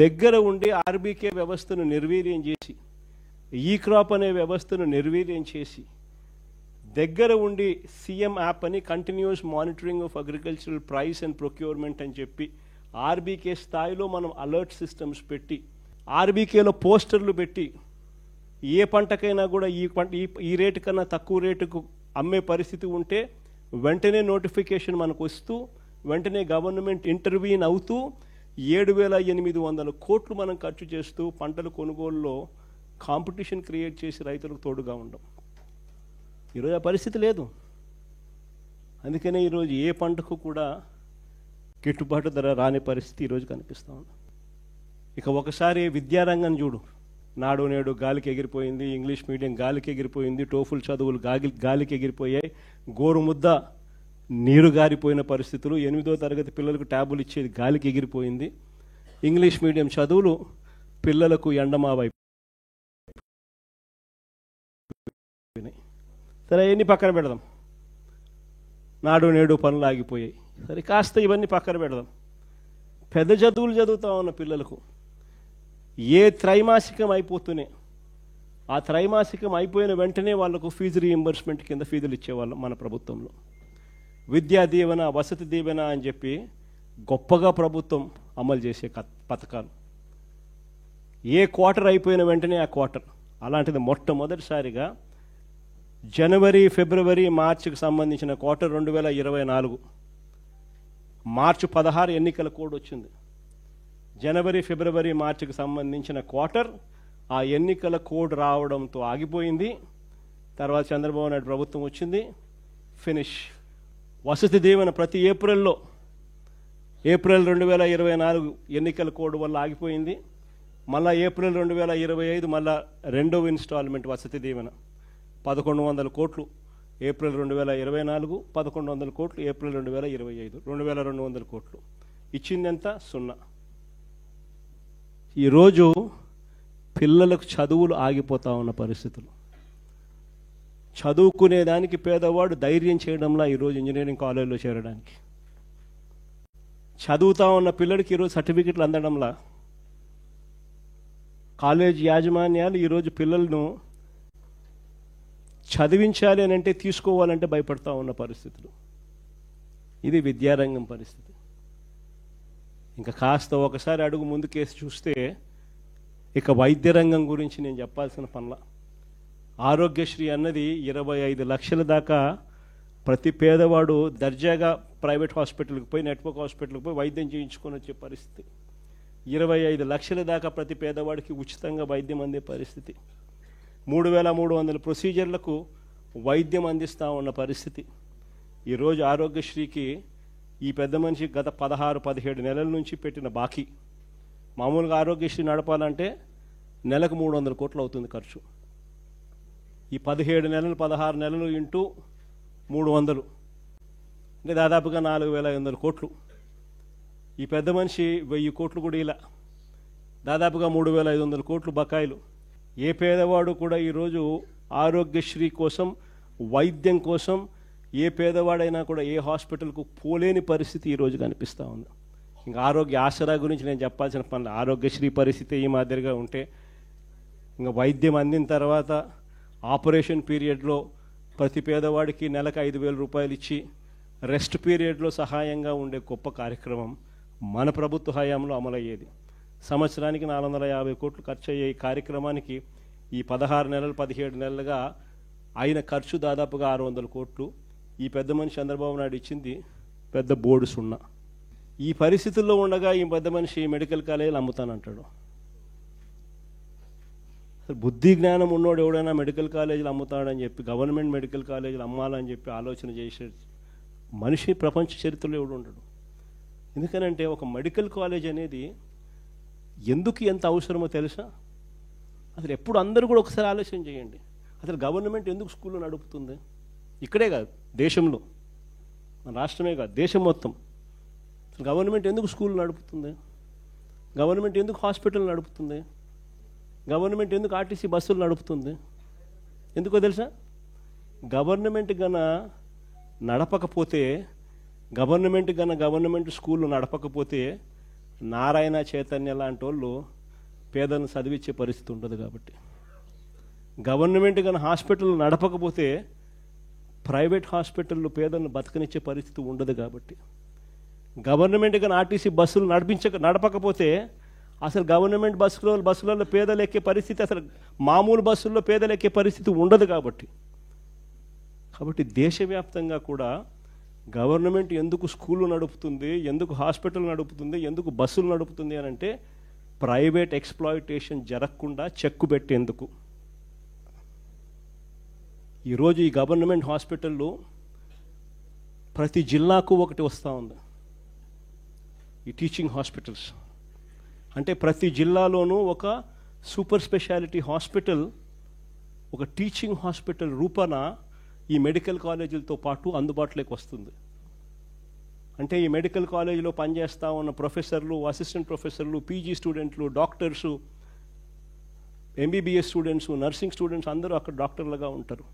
దగ్గర ఉండి ఆర్బీకే వ్యవస్థను నిర్వీర్యం చేసి, ఈ క్రాప్ అనే వ్యవస్థను నిర్వీర్యం చేసి, దగ్గర ఉండి సీఎం యాప్ అని continuous monitoring of agricultural price and procurement అని చెప్పి ఆర్బీకే స్థాయిలో మనం అలర్ట్ సిస్టమ్స్ పెట్టి, ఆర్బీకేలో పోస్టర్లు పెట్టి, ఏ పంటకైనా కూడా ఈ రేటు కన్నా తక్కువ రేటుకు అమ్మే పరిస్థితి ఉంటే వెంటనే నోటిఫికేషన్ మనకు వస్తూ, వెంటనే గవర్నమెంట్ ఇంటర్వ్యూన్ అవుతూ 7,800 కోట్లు మనం ఖర్చు చేస్తూ పంటల కొనుగోలులో కాంపిటీషన్ క్రియేట్ చేసి రైతులకు తోడుగా ఉండం. ఈరోజు ఆ పరిస్థితి లేదు. అందుకనే ఈరోజు ఏ పంటకు కూడా గిట్టుబాటు ధర రాని పరిస్థితి ఈరోజు కనిపిస్తూ ఉంది. ఇక ఒకసారి విద్యారంగం చూడు, నాడు నేడు గాలికి ఎగిరిపోయింది, ఇంగ్లీష్ మీడియం గాలికి ఎగిరిపోయింది, టోఫుల్ చదువులు గాలికి ఎగిరిపోయాయి, గోరుముద్ద నీరు గారిపోయిన పరిస్థితులు, 8వ తరగతి పిల్లలకు ట్యాబులు ఇచ్చేది గాలికి ఎగిరిపోయింది, ఇంగ్లీష్ మీడియం చదువులు పిల్లలకు ఎండమావైపోయినాయి. సరే, ఎన్ని పక్కన పెడదాం, నాడు నేడు పనులు ఆగిపోయాయి. సరే, కాస్త ఇవన్నీ పక్కన పెడదాం. పెద్ద చదువులు చదువుతా ఉన్న పిల్లలకు ఏ త్రైమాసికం అయిపోతూనే, ఆ త్రైమాసికం అయిపోయిన వెంటనే వాళ్లకు ఫీజు రీఎంబర్స్మెంట్ కింద ఫీజులు ఇచ్చేవాళ్ళం మన ప్రభుత్వంలో. విద్యా దీవెన, వసతి దీవెన అని చెప్పి గొప్పగా ప్రభుత్వం అమలు చేసే పథకాలు. ఏ క్వార్టర్ అయిపోయిన వెంటనే ఆ క్వార్టర్. అలాంటిది మొట్టమొదటిసారిగా జనవరి, ఫిబ్రవరి, మార్చికి సంబంధించిన క్వార్టర్ 2024 మార్చి 16 ఎన్నికల కోడ్ వచ్చింది. జనవరి, ఫిబ్రవరి, మార్చికి సంబంధించిన క్వార్టర్ ఆ ఎన్నికల కోడ్ రావడంతో ఆగిపోయింది. తర్వాత చంద్రబాబు నాయుడు ప్రభుత్వం వచ్చింది, ఫినిష్. వసతి దీవెన ప్రతి ఏప్రిల్ 2024 ఎన్నికల కోడ్ వల్ల ఆగిపోయింది. మళ్ళా ఏప్రిల్ 2025 మళ్ళా రెండవ ఇన్స్టాల్మెంట్ వసతి దీవెన 1,100 కోట్లు ఏప్రిల్ 2024, 1,100 కోట్లు ఏప్రిల్ 2025, 2,200 కోట్లు. ఇచ్చిందంతా 0. ఈరోజు పిల్లలకు చదువులు ఆగిపోతా ఉన్న పరిస్థితులు. చదువుకునేదానికి పేదవాడు ధైర్యం చేయడంలా ఈరోజు ఇంజనీరింగ్ కాలేజీలో చేరడానికి. చదువుతా ఉన్న పిల్లడికి ఈరోజు సర్టిఫికెట్లు అందడంలా. కాలేజ్ యాజమాన్యాలు ఈరోజు పిల్లలను చదివించాలి అని అంటే, తీసుకోవాలంటే భయపడతా ఉన్న పరిస్థితులు. ఇది విద్యారంగం పరిస్థితి. ఇంకా కాస్త ఒకసారి అడుగు ముందుకేసి చూస్తే, ఇక వైద్య రంగం గురించి నేను చెప్పాల్సిన పనుల. ఆరోగ్యశ్రీ అన్నది 25 లక్షల దాకా ప్రతి పేదవాడు దర్జాగా ప్రైవేట్ హాస్పిటల్కి పోయి, నెట్వర్క్ హాస్పిటల్కి పోయి వైద్యం చేయించుకొని వచ్చే పరిస్థితి. 25 లక్షల దాకా ప్రతి పేదవాడికి ఉచితంగా వైద్యం అందే పరిస్థితి. 3,300 ప్రొసీజర్లకు వైద్యం అందిస్తూ ఉన్న పరిస్థితి. ఈరోజు ఆరోగ్యశ్రీకి ఈ పెద్ద మనిషి గత 16-17 నెలల నుంచి పెట్టిన బాకీ. మామూలుగా ఆరోగ్యశ్రీ నడపాలంటే నెలకు 300 కోట్లు అవుతుంది ఖర్చు. ఈ 17 నెలలు, 16 నెలలు ఇంటూ 300 అంటే దాదాపుగా 4,500 కోట్లు. ఈ పెద్ద మనిషి 1000 కోట్లు కూడా ఇలా, దాదాపుగా 3,500 కోట్లు బకాయిలు. ఏ పేదవాడు కూడా ఈరోజు ఆరోగ్యశ్రీ కోసం, వైద్యం కోసం ఏ పేదవాడైనా కూడా ఏ హాస్పిటల్కు పోలేని పరిస్థితి ఈరోజు కనిపిస్తూ ఉంది. ఇంకా ఆరోగ్య ఆసరా గురించి నేను చెప్పాల్సిన పనులు. ఆరోగ్యశ్రీ పరిస్థితి ఈ మాదిరిగా ఉంటే, ఇంకా వైద్యం అందిన తర్వాత ఆపరేషన్ పీరియడ్లో ప్రతి పేదవాడికి నెలకు 5,000 రూపాయలు ఇచ్చి రెస్ట్ పీరియడ్లో సహాయంగా ఉండే గొప్ప కార్యక్రమం మన ప్రభుత్వ హయాంలో అమలయ్యేది. సంవత్సరానికి 450 కోట్లు ఖర్చు అయ్యే ఈ కార్యక్రమానికి ఈ 16 నెలలు, 17 నెలలుగా అయిన ఖర్చు దాదాపుగా 600 కోట్లు. ఈ పెద్ద మనిషి చంద్రబాబు నాయుడు ఇచ్చింది పెద్ద బోర్డు 0. ఈ పరిస్థితుల్లో ఉండగా ఈ పెద్ద మనిషి మెడికల్ కాలేజీలు అమ్ముతానంటాడు. బుద్ధి జ్ఞానం ఉన్నోడు ఎవడైనా మెడికల్ కాలేజీలు అమ్ముతాడని చెప్పి, గవర్నమెంట్ మెడికల్ కాలేజీలు అమ్మాలని చెప్పి ఆలోచన చేసే మనిషి ప్రపంచ చరిత్రలో ఎవడు ఉండడు. ఎందుకనంటే ఒక మెడికల్ కాలేజ్ అనేది ఎందుకు ఎంత అవసరమో తెలుసా? అసలు ఎప్పుడు అందరూ కూడా ఒకసారి ఆలోచన చేయండి. అసలు గవర్నమెంట్ ఎందుకు స్కూళ్ళు నడుపుతుంది? ఇక్కడే కాదు, దేశంలో, మన రాష్ట్రమే కాదు, దేశం మొత్తం. అసలు గవర్నమెంట్ ఎందుకు స్కూళ్ళు నడుపుతుంది? గవర్నమెంట్ ఎందుకు హాస్పిటల్ నడుపుతుంది? గవర్నమెంట్ ఎందుకు ఆర్టీసీ బస్సులు నడుపుతుంది? ఎందుకో తెలుసా? గవర్నమెంట్ నడపకపోతే, గవర్నమెంట్ స్కూళ్ళు నడపకపోతే నారాయణ చైతన్య లాంటి వాళ్ళు పేదలను చదివించే పరిస్థితి ఉండదు. కాబట్టి గవర్నమెంట్ కానీ హాస్పిటల్ నడపకపోతే ప్రైవేట్ హాస్పిటల్లో పేదలను బతకనిచ్చే పరిస్థితి ఉండదు. కాబట్టి గవర్నమెంట్ కానీ ఆర్టీసీ బస్సులు నడపకపోతే అసలు గవర్నమెంట్ బస్సులలో పేదలు ఎక్కే పరిస్థితి, అసలు మామూలు బస్సుల్లో పేదలు ఎక్కే పరిస్థితి ఉండదు. కాబట్టి దేశవ్యాప్తంగా కూడా గవర్నమెంట్ ఎందుకు స్కూళ్ళు నడుపుతుంది, ఎందుకు హాస్పిటల్ నడుపుతుంది, ఎందుకు బస్సులు నడుపుతుంది అని అంటే ప్రైవేట్ ఎక్స్ప్లాయిటేషన్ జరగకుండా చెక్కు పెట్టేందుకు. ఈరోజు ఈ గవర్నమెంట్ హాస్పిటల్లో ప్రతి జిల్లాకు ఒకటి వస్తూ ఉంది. ఈ టీచింగ్ హాస్పిటల్స్ అంటే ప్రతి జిల్లాలోనూ ఒక సూపర్ స్పెషాలిటీ హాస్పిటల్, ఒక టీచింగ్ హాస్పిటల్ రూపాన ఈ మెడికల్ కాలేజీలతో పాటు అందుబాటులోకి వస్తుంది. అంటే ఈ మెడికల్ కాలేజీలో పనిచేస్తూ ఉన్న ప్రొఫెసర్లు, అసిస్టెంట్ ప్రొఫెసర్లు, పీజీ స్టూడెంట్లు, doctors, MBBS students, nursing students అందరూ అక్కడ డాక్టర్లుగా ఉంటారు.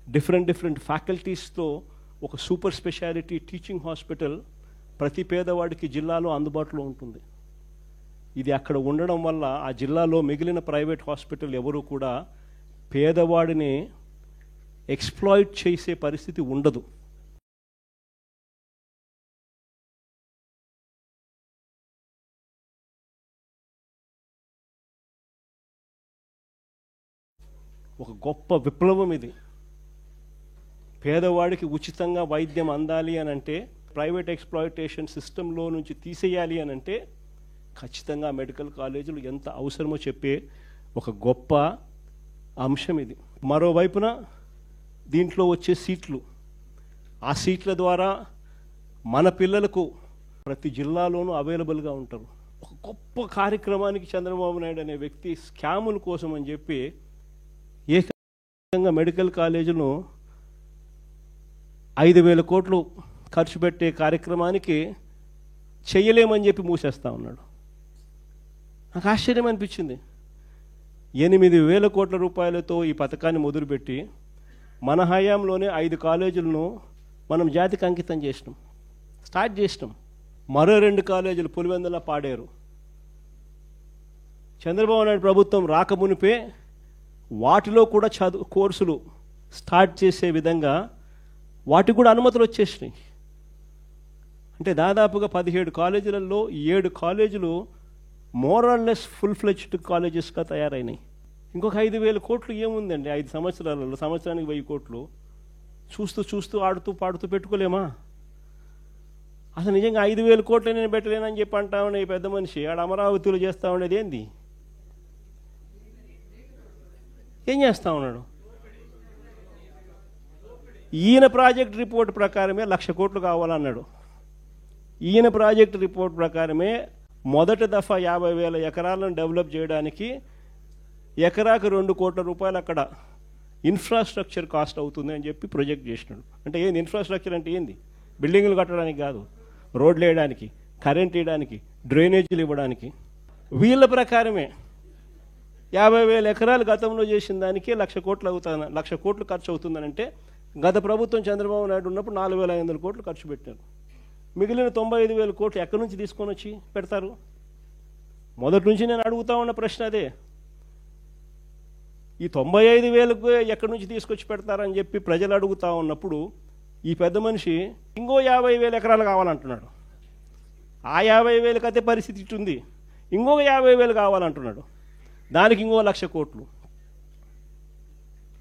డిఫరెంట్ ఫ్యాకల్టీస్తో ఒక సూపర్ స్పెషాలిటీ టీచింగ్ హాస్పిటల్ ప్రతి పేదవాడికి జిల్లాలో అందుబాటులో ఉంటుంది. ఇది అక్కడ ఉండడం వల్ల ఆ జిల్లాలో మిగిలిన ప్రైవేట్ హాస్పిటల్ ఎవరు కూడా పేదవాడిని ఎక్స్ప్లాయిట్ చేసే పరిస్థితి ఉండదు. ఒక గొప్ప విప్లవం ఇది. పేదవాడికి ఉచితంగా వైద్యం అందాలి అని అంటే, ప్రైవేట్ ఎక్స్ప్లాయిటేషన్ సిస్టంలో నుంచి తీసేయాలి అని అంటే ఖచ్చితంగా మెడికల్ కాలేజీలు ఎంత అవసరమో చెప్పే ఒక గొప్ప అంశం ఇది. మరోవైపున దీంట్లో వచ్చే సీట్లు, ఆ సీట్ల ద్వారా మన పిల్లలకు ప్రతి జిల్లాలోనూ అవైలబుల్గా ఉంటారు. ఒక గొప్ప కార్యక్రమానికి చంద్రబాబు నాయుడు అనే వ్యక్తి స్కాముల కోసం అని చెప్పి ఏకంగా మెడికల్ కాలేజీను 5,000 కోట్లు ఖర్చు పెట్టే కార్యక్రమానికి చెయ్యలేమని చెప్పి మూసేస్తా ఉన్నాడు. నాకు ఆశ్చర్యం అనిపించింది. 8,000 కోట్ల రూపాయలతో ఈ పథకాన్ని మొదలుపెట్టి మన హయాంలోనే 5 కాలేజీలను మనం జాతికి అంకితం చేసినాం, స్టార్ట్ చేసినాం. మరో 2 కాలేజీలు పులివెందుల, పాడేరు చంద్రబాబు నాయుడు ప్రభుత్వం రాకమునిపే వాటిలో కూడా కోర్సులు స్టార్ట్ చేసే విధంగా వాటికి కూడా అనుమతులు వచ్చేసినాయి. అంటే దాదాపుగా 17 కాలేజీలలో 7 కాలేజీలు మోరల్లెస్ ఫుల్ ఫ్లెడ్జ్డ్ కాలేజెస్గా తయారైనాయి. ఇంకొక 5,000 కోట్లు ఏముందండి 5 సంవత్సరాలలో? సంవత్సరానికి 1000 కోట్లు చూస్తూ ఆడుతూ పాడుతూ పెట్టుకోలేమా? అసలు నిజంగా 5,000 కోట్లు నేను పెట్టలేనని చెప్పి అంటా ఉండే ఈ పెద్ద మనిషి ఆడ అమరావతిలో చేస్తూ ఉండేది ఏంది? ఏం చేస్తూ ఉన్నాడు? ఈయన ప్రాజెక్ట్ రిపోర్ట్ ప్రకారమే 1,00,000 కోట్లు కావాలన్నాడు. ఈయన ప్రాజెక్ట్ రిపోర్ట్ ప్రకారమే మొదటి దఫా 50,000 ఎకరాలను డెవలప్ చేయడానికి ఎకరాకు 2 కోట్ల రూపాయలు అక్కడ ఇన్ఫ్రాస్ట్రక్చర్ కాస్ట్ అవుతుంది అని చెప్పి ప్రొజెక్ట్ చేసినాడు. అంటే ఏంది ఇన్ఫ్రాస్ట్రక్చర్ అంటే? ఏంది? బిల్డింగ్లు కట్టడానికి కాదు, రోడ్లు వేయడానికి, కరెంట్ వేయడానికి, డ్రైనేజీలు ఇవ్వడానికి. వీళ్ళ ప్రకారమే 50,000 ఎకరాలు గతంలో చేసిన దానికి 1,00,000 కోట్లు అవుతుంది, 1,00,000 కోట్లు ఖర్చు అవుతుందనంటే గత ప్రభుత్వం చంద్రబాబు నాయుడు ఉన్నప్పుడు 4,500 కోట్లు ఖర్చు పెట్టారు. మిగిలిన 95,000 కోట్లు ఎక్కడి నుంచి తీసుకొని వచ్చి పెడతారు? మొదటి నుంచి నేను అడుగుతా ఉన్న ప్రశ్న అదే. ఈ 95,000కు ఎక్కడి నుంచి తీసుకొచ్చి పెడతారని చెప్పి ప్రజలు అడుగుతా ఉన్నప్పుడు ఈ పెద్ద మనిషి ఇంకో 50,000 ఎకరాలు కావాలంటున్నాడు. ఆ 50,000కి అదే పరిస్థితి ఇట్టుంది. ఇంకొక 50,000 కావాలంటున్నాడు. దానికి ఇంకో 1,00,000 కోట్లు.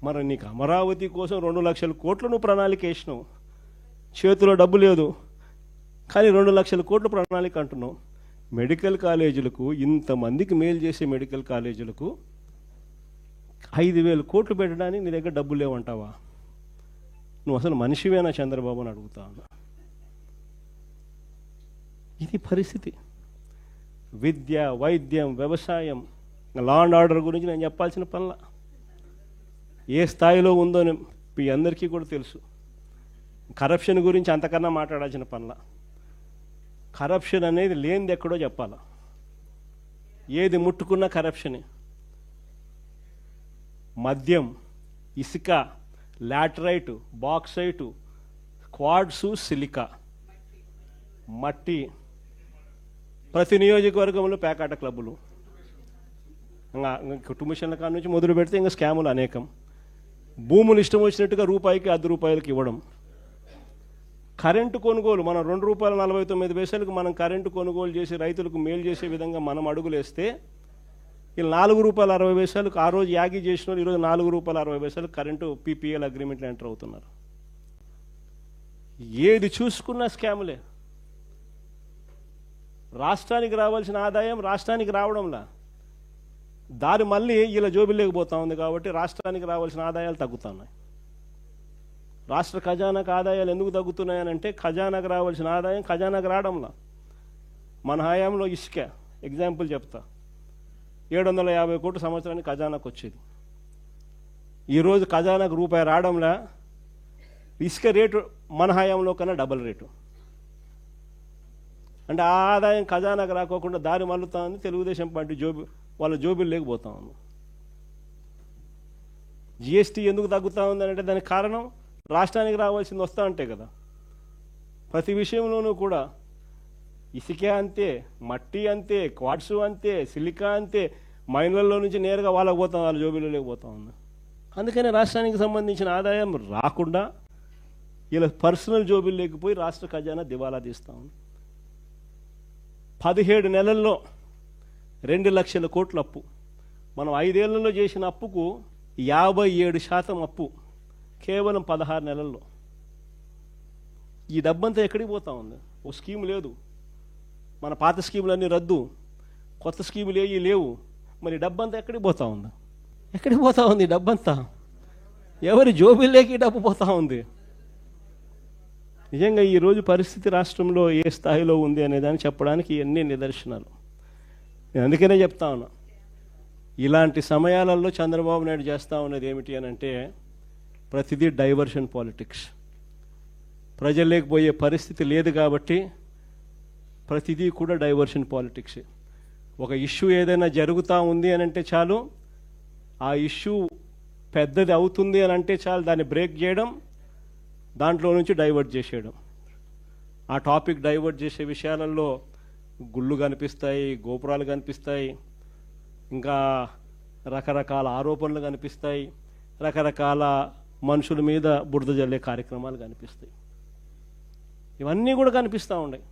మరి నీకు అమరావతి కోసం 2,00,000 కోట్లు నువ్వు ప్రణాళిక వేసినావు, చేతిలో డబ్బు లేదు కానీ 2,00,000 కోట్ల ప్రణాళిక అంటున్నావు. మెడికల్ కాలేజీలకు, ఇంతమందికి మేలు చేసే మెడికల్ కాలేజీలకు 5,000 కోట్లు పెట్టడానికి నీ దగ్గర డబ్బులు లేవంటావా? నువ్వు అసలు మనిషివేనా చంద్రబాబు అని అడుగుతా ఉన్నా. ఇది పరిస్థితి. విద్య, వైద్యం, వ్యవసాయం, లా అండ్ ఆర్డర్ గురించి నేను చెప్పాల్సిన పనుల ఏ స్థాయిలో ఉందో మీ అందరికీ కూడా తెలుసు. కరప్షన్ గురించి అంతకన్నా మాట్లాడాల్సిన పనుల. కరప్షన్ అనేది లేనిది ఎక్కడో చెప్పాలా. ఏది ముట్టుకున్నా కరప్షనే. మద్యం, ఇసుక, లాటరైటు, బాక్సైటు, క్వాడ్సు, సిలికా, మట్టి, ప్రతి నియోజకవర్గంలో పేకాట క్లబ్బులు, ఇంకా కుటుంబిషన్ల కాడ నుంచి మొదలు పెడితే ఇంకా స్కాములు అనేకం. భూములు ఇష్టం వచ్చినట్టుగా రూపాయికి 10 రూపాయలకి ఇవ్వడం. కరెంటు కొనుగోలు మనం ₹2.49 మనం కరెంటు కొనుగోలు చేసి రైతులకు మేలు చేసే విధంగా మనం అడుగులేస్తే వీళ్ళు ₹4.60 ఆ రోజు యాగి చేసిన వాళ్ళు ఈరోజు ₹4.60 కరెంటు పీపీఎల్ అగ్రిమెంట్లు ఎంటర్ అవుతున్నారు. ఏది చూసుకున్నా స్కాములే. రాష్ట్రానికి రావాల్సిన ఆదాయం రాష్ట్రానికి రావడంలా, దారి మళ్ళీ ఇలా జోబిలేకపోతా ఉంది. కాబట్టి రాష్ట్రానికి రావాల్సిన ఆదాయాలు తగ్గుతున్నాయి. రాష్ట్ర ఖజానాకు ఆదాయాలు ఎందుకు తగ్గుతున్నాయనంటే ఖజానాకు రావాల్సిన ఆదాయం ఖజానాకు రావడంలా. మన హయాంలో ఇసుక ఎగ్జాంపుల్ చెప్తా, 750 కోట్లు సంవత్సరానికి ఖజానాకు వచ్చేది. ఈరోజు ఖజానాకు రూపాయి రావడంలా. ఇసుక రేటు మన హయాంలో కన్నా డబల్ రేటు. అంటే ఆ ఆదాయం ఖజానాకు రాకోకుండా దారి మళ్ళుతా ఉంది. తెలుగుదేశం పార్టీ వాళ్ళ జోబులు లేకపోతా ఉంది. జిఎస్టీ ఎందుకు తగ్గుతూ ఉందంటే దానికి కారణం రాష్ట్రానికి రావాల్సింది వస్తూ ఉంటే కదా. ప్రతి విషయంలోనూ కూడా ఇసుకే అంతే, మట్టి అంతే, క్వార్ట్స్ అంతే, సిలికా అంతే, మైన్లలో నుంచి నేరుగా వాళ్ళకి పోతాం, వాళ్ళ జోబీలో లేకపోతా ఉంది. అందుకని రాష్ట్రానికి సంబంధించిన ఆదాయం రాకుండా ఇలా పర్సనల్ జోబీలు లేకపోయి రాష్ట్ర ఖజానా దివాలా తీస్తూ ఉంది. 17 నెలల్లో 2 లక్షల కోట్ల అప్పు. మనం 5 ఏళ్లలో చేసిన అప్పుకు 57% అప్పు కేవలం 16 నెలల్లో. ఈ డబ్బంతా ఎక్కడికి పోతా ఉంది? ఓ స్కీమ్ లేదు, మన పాత స్కీములన్నీ రద్దు, కొత్త స్కీములు ఏవి లేవు. మరి డబ్బంతా ఎక్కడికి పోతా ఉంది? ఎక్కడికి పోతా ఉంది డబ్బంతా? ఎవరి జోబీల్లోకి డబ్బు పోతా ఉంది? నిజంగా ఈరోజు పరిస్థితి రాష్ట్రంలో ఏ స్థాయిలో ఉంది అనేదాన్ని చెప్పడానికి ఎన్ని నిదర్శనాలు. నేను అందుకనే చెప్తా ఉన్నా, ఇలాంటి సమయాలలో చంద్రబాబు నాయుడు చేస్తూ ఉన్నది ఏమిటి అని అంటే ప్రతిదీ డైవర్షన్ పాలిటిక్స్. ప్రజల్లోకి పోయే పరిస్థితి లేదు కాబట్టి ప్రతిదీ కూడా డైవర్షన్ పాలిటిక్స్. ఒక ఇష్యూ ఏదైనా జరుగుతూ ఉంది అని అంటే చాలు, ఆ ఇష్యూ పెద్దది అవుతుంది అని అంటే చాలు దాన్ని బ్రేక్ చేయడం, దాంట్లో నుంచి డైవర్ట్ చేసేయడం. ఆ టాపిక్ డైవర్ట్ చేసే విషయాలలో గుళ్ళు కనిపిస్తాయి, గోపురాలు కనిపిస్తాయి, ఇంకా రకరకాల ఆరోపణలు కనిపిస్తాయి, రకరకాల మనుషుల మీద బురద జల్లే కార్యక్రమాలు కనిపిస్తాయి. ఇవన్నీ కూడా కనిపిస్తూ ఉన్నాయి.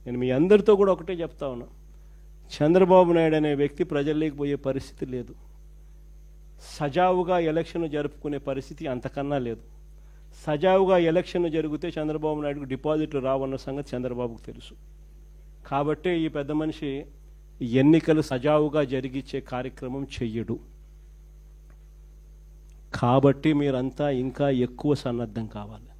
నేను మీ అందరితో కూడా ఒకటే చెప్తా ఉన్నా, చంద్రబాబు నాయుడు అనే వ్యక్తి ప్రజల్లోకి పోయే పరిస్థితి లేదు. సజావుగా ఎలక్షన్ జరుపుకునే పరిస్థితి అంతకన్నా లేదు. సజావుగా ఎలక్షన్ జరిగితే చంద్రబాబు నాయుడుకు డిపాజిట్లు రావన్న సంగతి చంద్రబాబుకు తెలుసు. కాబట్టే ఈ పెద్ద మనిషి ఎన్నికలు సజావుగా జరిగించే కార్యక్రమం చెయ్యడు. కాబట్టి మీరంతా ఇంకా ఎక్కువ సన్నద్ధం కావాలి.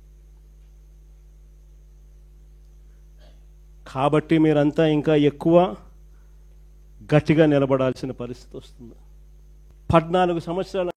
కాబట్టి మీరంతా ఇంకా ఎక్కువ గట్టిగా నిలబడాల్సిన పరిస్థితి వస్తుంది. 14 సంవత్సరాల